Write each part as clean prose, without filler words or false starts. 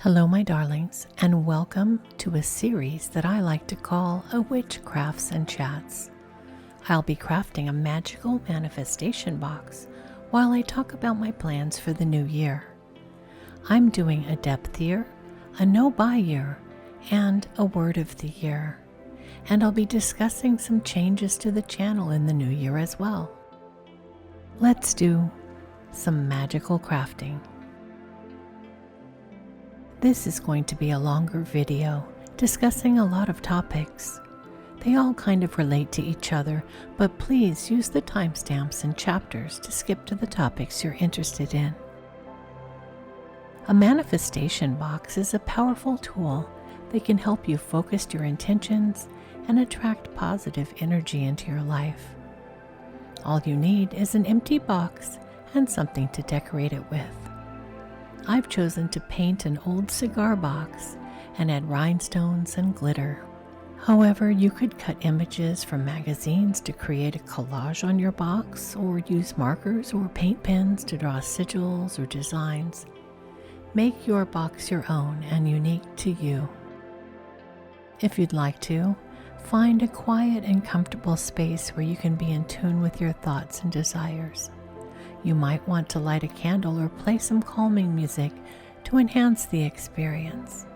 Hello, my darlings, and welcome to a series that I like to call A Witch Crafts and Chats. I'll be crafting a magical manifestation box while I talk about my plans for the new year. I'm doing a depth year, a no-buy year, and a word of the year. And I'll be discussing some changes to the channel in the new year as well. Let's do some magical crafting. This is going to be a longer video discussing a lot of topics. They all kind of relate to each other, but please use the timestamps and chapters to skip to the topics you're interested in. A manifestation box is a powerful tool that can help you focus your intentions and attract positive energy into your life. All you need is an empty box and something to decorate it with. I've chosen to paint an old cigar box and add rhinestones and glitter. However, you could cut images from magazines to create a collage on your box, or use markers or paint pens to draw sigils or designs. Make your box your own and unique to you. If you'd like to, find a quiet and comfortable space where you can be in tune with your thoughts and desires. You might want to light a candle or play some calming music to enhance the experience.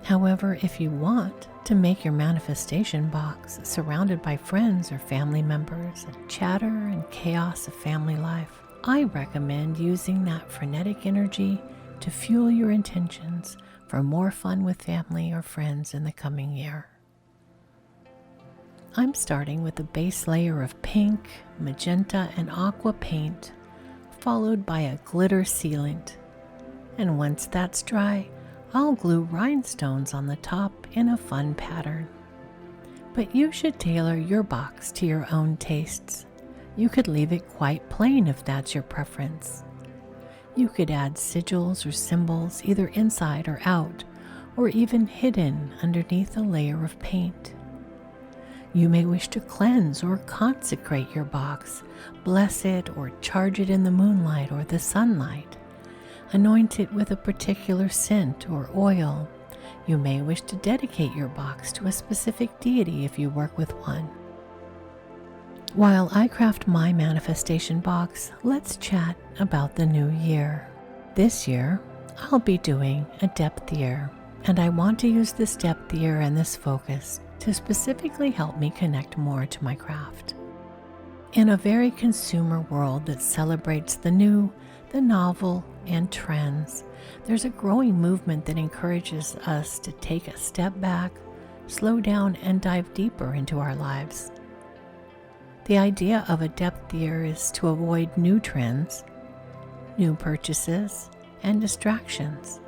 However, if you want to make your manifestation box surrounded by friends or family members and chatter and chaos of family life, I recommend using that frenetic energy to fuel your intentions for more fun with family or friends in the coming year. I'm starting with a base layer of pink, magenta, and aqua paint, followed by a glitter sealant. And once that's dry, I'll glue rhinestones on the top in a fun pattern. But you should tailor your box to your own tastes. You could leave it quite plain if that's your preference. You could add sigils or symbols either inside or out, or even hidden underneath a layer of paint. You may wish to cleanse or consecrate your box, bless it or charge it in the moonlight or the sunlight. Anoint it with a particular scent or oil. You may wish to dedicate your box to a specific deity if you work with one. While I craft my manifestation box, let's chat about the new year. This year, I'll be doing a depth year, and I want to use this depth year and this focus to specifically help me connect more to my craft. In a very consumer world that celebrates the new, the novel, and trends, there's a growing movement that encourages us to take a step back, slow down, and dive deeper into our lives. The idea of a depth year is to avoid new trends, new purchases, and distractions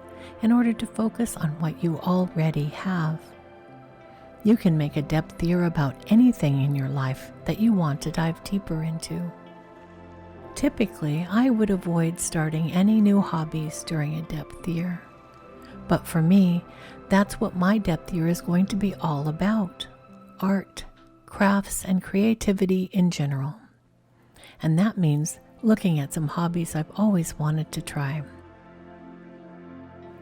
in order to focus on what you already have. You can make a depth year about anything in your life that you want to dive deeper into. Typically, I would avoid starting any new hobbies during a depth year. But for me, that's what my depth year is going to be all about: art, crafts, and creativity in general. And that means looking at some hobbies I've always wanted to try.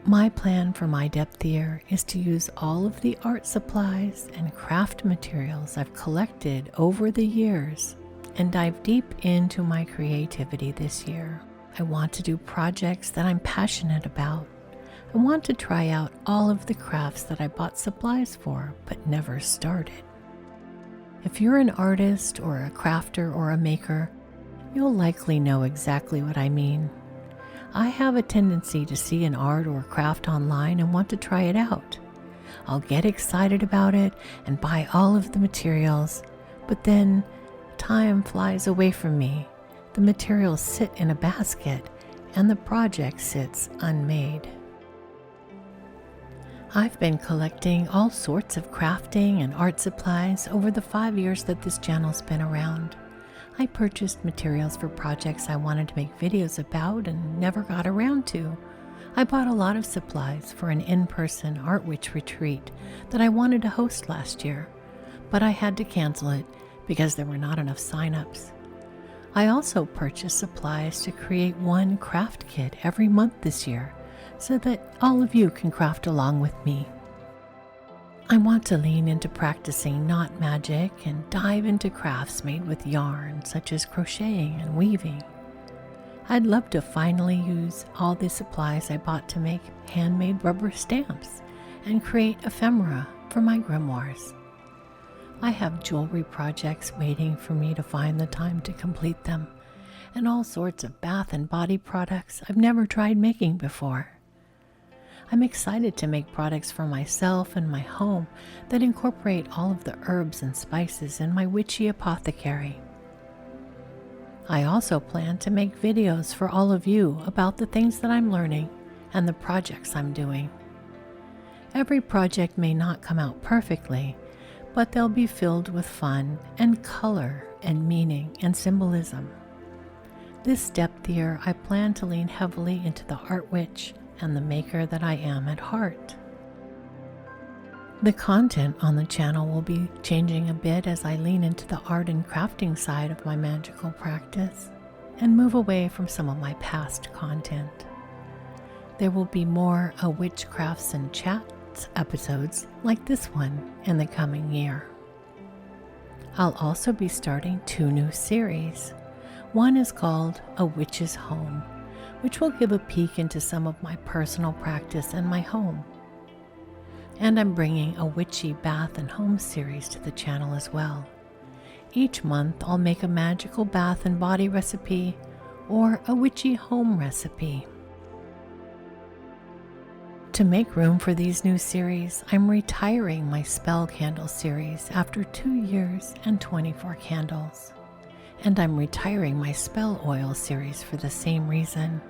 My plan for my depth year is to use all of the art supplies and craft materials I've collected over the years and dive deep into my creativity this year. I want to do projects that I'm passionate about. I want to try out all of the crafts that I bought supplies for but never started. If you're an artist or a crafter or a maker, you'll likely know exactly what I mean. I have a tendency to see an art or craft online and want to try it out. I'll get excited about it and buy all of the materials, but then time flies away from me. The materials sit in a basket and the project sits unmade. I've been collecting all sorts of crafting and art supplies over the 5 years that this channel's been around. I purchased materials for projects I wanted to make videos about and never got around to. I bought a lot of supplies for an in-person Art Witch retreat that I wanted to host last year, but I had to cancel it because there were not enough sign-ups. I also purchased supplies to create one craft kit every month this year, so that all of you can craft along with me. I want to lean into practicing knot magic and dive into crafts made with yarn, such as crocheting and weaving. I'd love to finally use all the supplies I bought to make handmade rubber stamps and create ephemera for my grimoires. I have jewelry projects waiting for me to find the time to complete them, and all sorts of bath and body products I've never tried making before. I'm excited to make products for myself and my home that incorporate all of the herbs and spices in my witchy apothecary. I also plan to make videos for all of you about the things that I'm learning and the projects I'm doing. Every project may not come out perfectly, but they'll be filled with fun and color and meaning and symbolism. This depth year, I plan to lean heavily into the art witch and the maker that I am at heart. The content on the channel will be changing a bit as I lean into the art and crafting side of my magical practice and move away from some of my past content. There will be more Witchcrafts and Chats episodes like this one in the coming year. I'll also be starting 2 new series. One is called A Witch's Home, which will give a peek into some of my personal practice and my home. And I'm bringing a witchy bath and home series to the channel as well. Each month I'll make a magical bath and body recipe or a witchy home recipe. To make room for these new series, I'm retiring my spell candle series after 2 years and 24 candles. And I'm retiring my spell oil series for the same reason.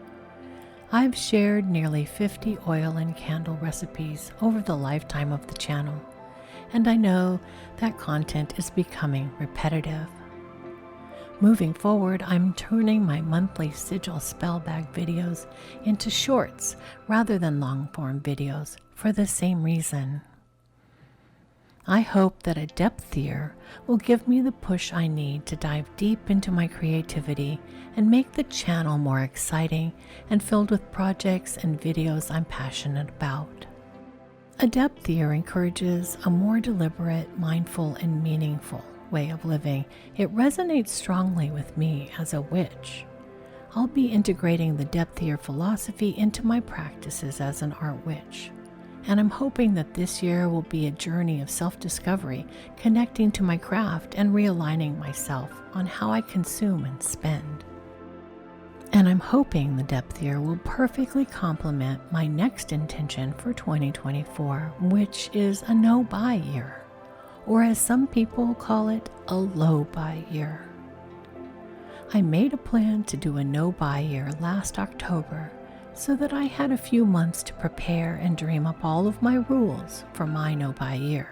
I've shared nearly 50 oil and candle recipes over the lifetime of the channel, and I know that content is becoming repetitive. Moving forward, I'm turning my monthly sigil spell bag videos into shorts rather than long-form videos for the same reason. I hope that a depth year will give me the push I need to dive deep into my creativity and make the channel more exciting and filled with projects and videos I'm passionate about. A depth year encourages a more deliberate, mindful, and meaningful way of living. It resonates strongly with me as a witch. I'll be integrating the depth year philosophy into my practices as an art witch. And I'm hoping that this year will be a journey of self-discovery, connecting to my craft and realigning myself on how I consume and spend. And I'm hoping the depth year will perfectly complement my next intention for 2024, which is a no-buy year, or as some people call it, a low-buy year. I made a plan to do a no-buy year last October, so that I had a few months to prepare and dream up all of my rules for my no-buy year.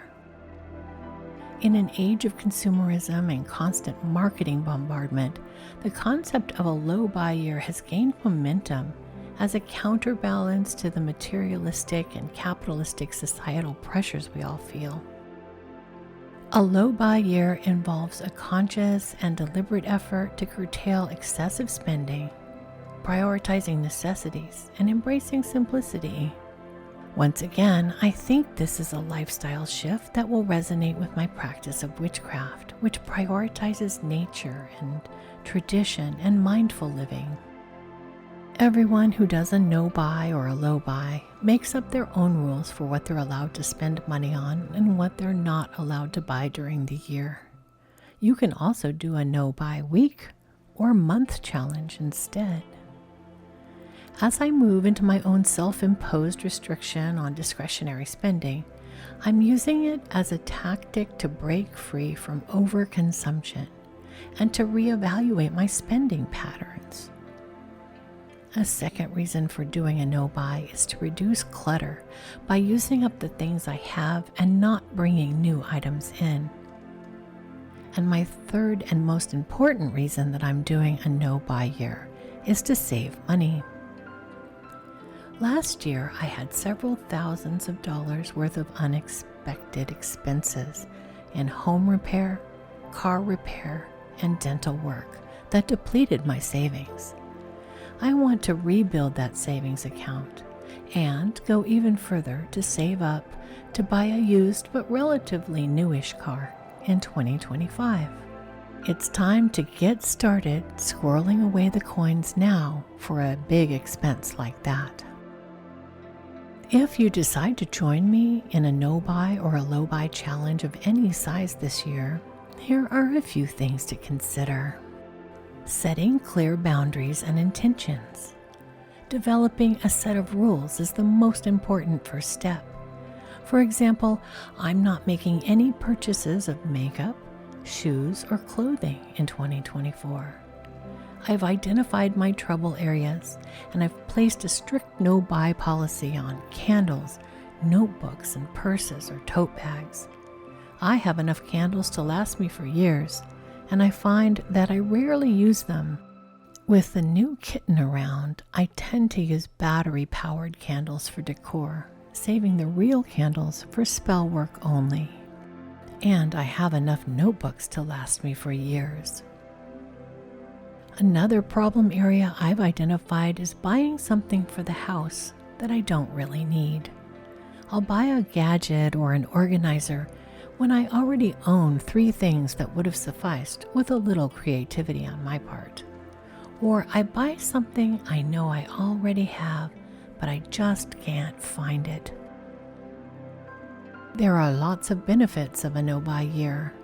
In an age of consumerism and constant marketing bombardment, the concept of a low-buy year has gained momentum as a counterbalance to the materialistic and capitalistic societal pressures we all feel. A low-buy year involves a conscious and deliberate effort to curtail excessive spending, prioritizing necessities, and embracing simplicity. Once again, I think this is a lifestyle shift that will resonate with my practice of witchcraft, which prioritizes nature and tradition and mindful living. Everyone who does a no-buy or a low-buy makes up their own rules for what they're allowed to spend money on and what they're not allowed to buy during the year. You can also do a no-buy week or month challenge instead. As I move into my own self-imposed restriction on discretionary spending, I'm using it as a tactic to break free from overconsumption and to reevaluate my spending patterns. A second reason for doing a no-buy is to reduce clutter by using up the things I have and not bringing new items in. And my third and most important reason that I'm doing a no-buy year is to save money. Last year, I had several thousands of dollars worth of unexpected expenses in home repair, car repair, and dental work that depleted my savings. I want to rebuild that savings account, And go even further to save up to buy a used but relatively newish car in 2025. It's time to get started squirreling away the coins now for a big expense like that. If you decide to join me in a no-buy or a low-buy challenge of any size this year, here are a few things to consider. Setting clear boundaries and intentions. Developing a set of rules is the most important first step. For example, I'm not making any purchases of makeup, shoes, or clothing in 2024. I've identified my trouble areas, and I've placed a strict no-buy policy on candles, notebooks, and purses or tote bags. I have enough candles to last me for years, and I find that I rarely use them. With the new kitten around, I tend to use battery-powered candles for decor, saving the real candles for spell work only. And I have enough notebooks to last me for years. Another problem area I've identified is buying something for the house that I don't really need. I'll buy a gadget or an organizer when I already own 3 things that would have sufficed with a little creativity on my part. Or I buy something I know I already have, but I just can't find it. There are lots of benefits of a no-buy year.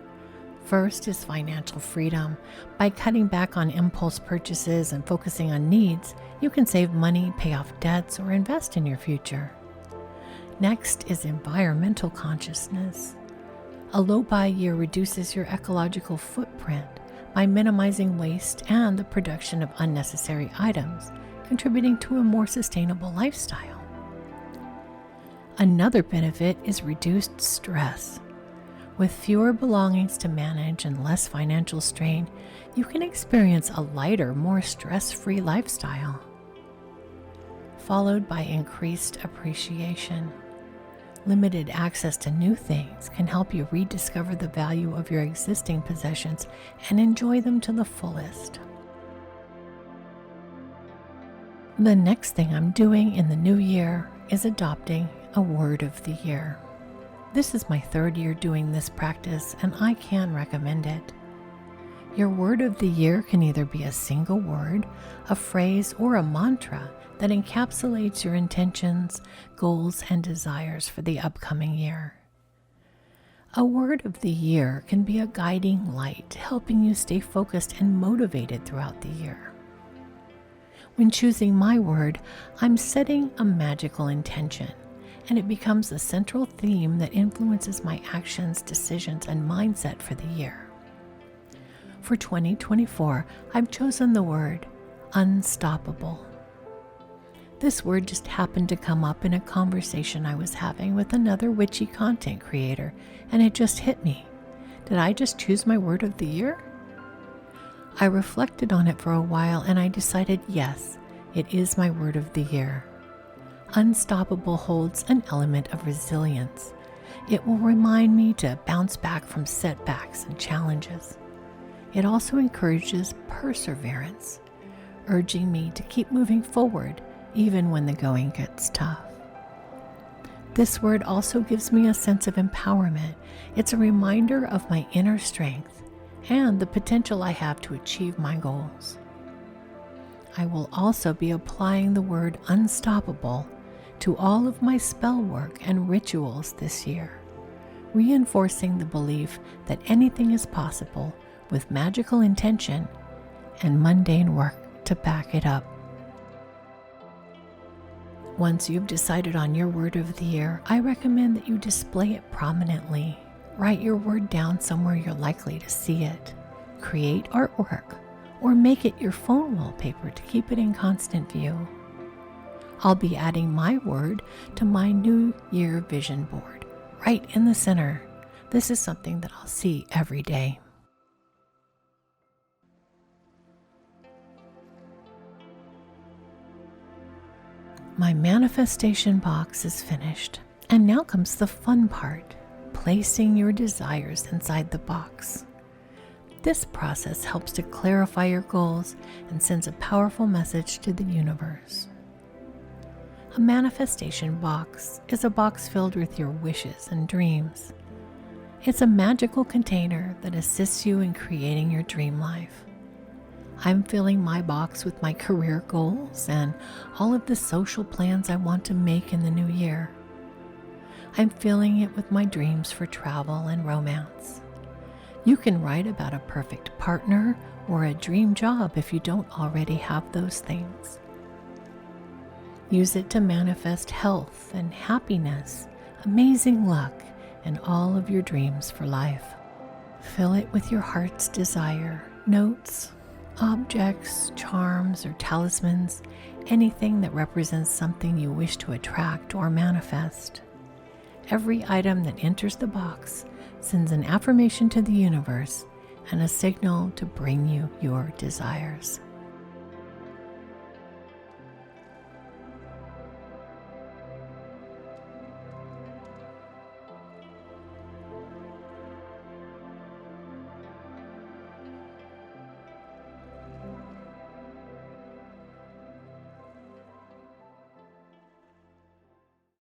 First is financial freedom. By cutting back on impulse purchases and focusing on needs, you can save money, pay off debts, or invest in your future. Next is environmental consciousness. A low-buy year reduces your ecological footprint by minimizing waste and the production of unnecessary items, contributing to a more sustainable lifestyle. Another benefit is reduced stress. With fewer belongings to manage and less financial strain, you can experience a lighter, more stress-free lifestyle. Followed by increased appreciation. Limited access to new things can help you rediscover the value of your existing possessions and enjoy them to the fullest. The next thing I'm doing in the new year is adopting a word of the year. This is my 3rd year doing this practice, and I can recommend it. Your word of the year can either be a single word, a phrase, or a mantra that encapsulates your intentions, goals, and desires for the upcoming year. A word of the year can be a guiding light, helping you stay focused and motivated throughout the year. When choosing my word, I'm setting a magical intention, and it becomes a central theme that influences my actions, decisions, and mindset for the year. For 2024, I've chosen the word unstoppable. This word just happened to come up in a conversation I was having with another witchy content creator, and it just hit me. Did I just choose my word of the year? I reflected on it for a while, and I decided, yes, it is my word of the year. Unstoppable holds an element of resilience. It will remind me to bounce back from setbacks and challenges. It also encourages perseverance, urging me to keep moving forward even when the going gets tough. This word also gives me a sense of empowerment. It's a reminder of my inner strength and the potential I have to achieve my goals. I will also be applying the word unstoppable to all of my spell work and rituals this year, reinforcing the belief that anything is possible with magical intention and mundane work to back it up. Once you've decided on your word of the year, I recommend that you display it prominently. Write your word down somewhere you're likely to see it. Create artwork, or make it your phone wallpaper to keep it in constant view. I'll be adding my word to my New Year vision board, right in the center. This is something that I'll see every day. My manifestation box is finished, and now comes the fun part, placing your desires inside the box. This process helps to clarify your goals and sends a powerful message to the universe. A manifestation box is a box filled with your wishes and dreams. It's a magical container that assists you in creating your dream life. I'm filling my box with my career goals and all of the social plans I want to make in the new year. I'm filling it with my dreams for travel and romance. You can write about a perfect partner or a dream job if you don't already have those things. Use it to manifest health and happiness, amazing luck, and all of your dreams for life. Fill it with your heart's desire, notes, objects, charms, or talismans, anything that represents something you wish to attract or manifest. Every item that enters the box sends an affirmation to the universe and a signal to bring you your desires.